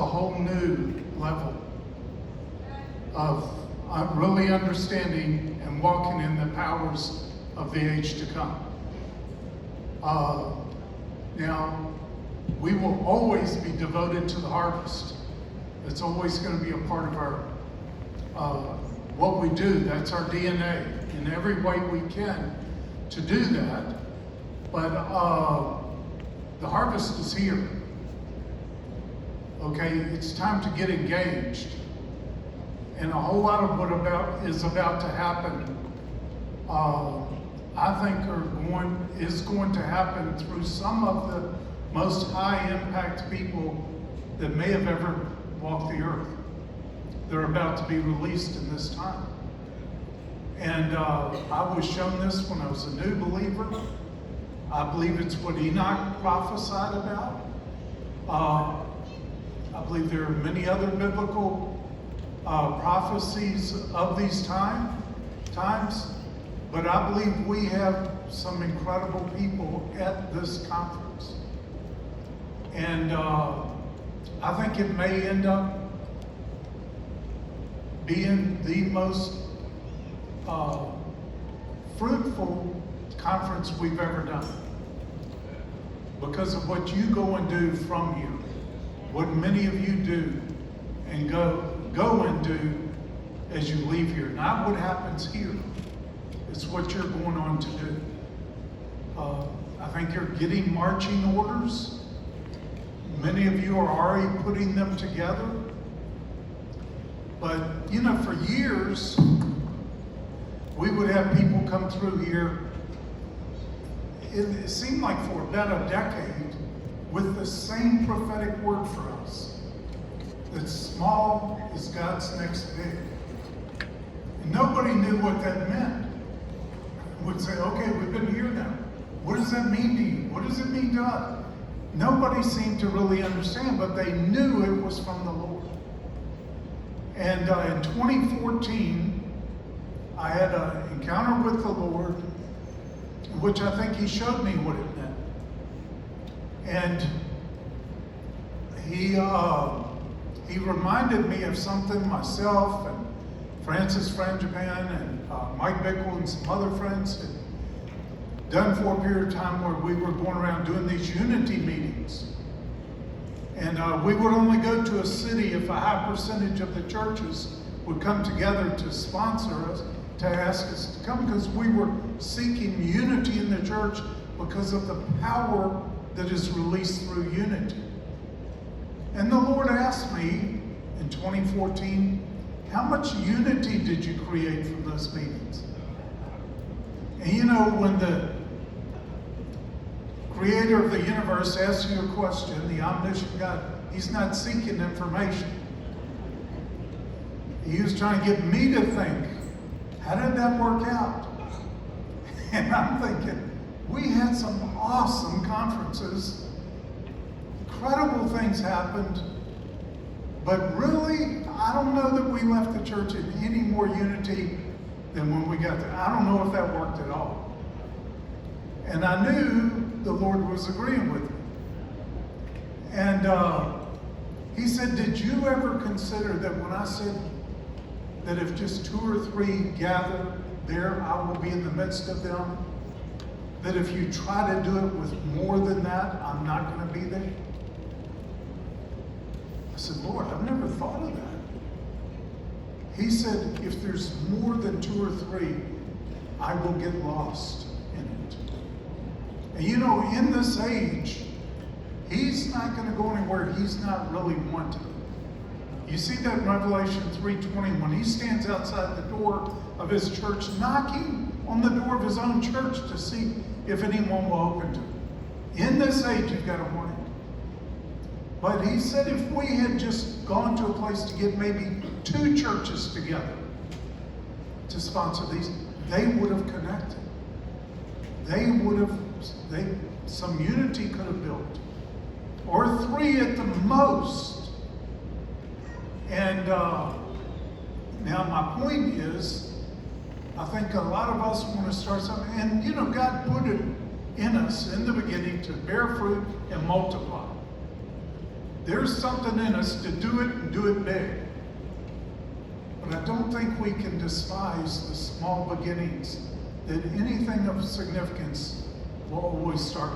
whole new level of really understanding and walking in the powers of the age to come. Now, we will always be devoted to the harvest. It's always going to be a part of our what we do. That's our DNA in every way we can to do that. But the harvest is here. Okay, it's time to get engaged. And a whole lot of what is about to happen, I think is going to happen through some of the most high impact people that may have ever walked the earth. They're about to be released in this time. And I was shown this when I was a new believer. I believe it's what Enoch prophesied about. I believe there are many other biblical prophecies of these times, but I believe we have some incredible people at this conference. And I think it may end up being the most fruitful conference we've ever done, because of what you go and do from here, what many of you do and go and do as you leave here. Not what happens here. It's what you're going on to do. I think you're getting marching orders. Many of you are already putting them together. But, for years, we would have people come through here. It seemed like for about a decade with the same prophetic word for us. That small is God's next big. And nobody knew what that meant. Would say, okay, we've been here now. What does that mean to you? What does it mean to us? Nobody seemed to really understand, but they knew it was from the Lord. And in 2014, I had an encounter with the Lord, which I think He showed me what it meant. And He reminded me of something myself and Francis Frangipan and Mike Bickle and some other friends had done for a period of time, where we were going around doing these unity meetings. And we would only go to a city if a high percentage of the churches would come together to sponsor us, to ask us to come, because we were seeking unity in the church because of the power that is released through unity. And the Lord asked me in 2014, how much unity did you create from those meetings? And when the creator of the universe asks you a question, the omniscient God, He's not seeking information. He was trying to get me to think, how did that work out? And I'm thinking, we had some awesome conferences. Incredible things happened. But really, I don't know that we left the church in any more unity than when we got there. I don't know if that worked at all. And I knew the Lord was agreeing with me. And He said, did you ever consider that when I said that if just 2 or 3 gather there, I will be in the midst of them, that if you try to do it with more than that, I'm not going to be there? I said, Lord, I've never thought of that. He said, if there's more than 2 or 3, I will get lost in it. And in this age, He's not going to go anywhere He's not really wanted. You see that in Revelation 3:20, when He stands outside the door of His church, knocking on the door of His own church to see if anyone will open to Him. In this age, you've got to want it. But He said if we had just gone to a place to get maybe 2 churches together to sponsor these, they would have connected. Some unity could have built. Or 3 at the most. And now my point is, I think a lot of us want to start something. And God put it in us in the beginning to bear fruit and multiply. There's something in us to do it and do it big. But I don't think we can despise the small beginnings, that anything of significance will always start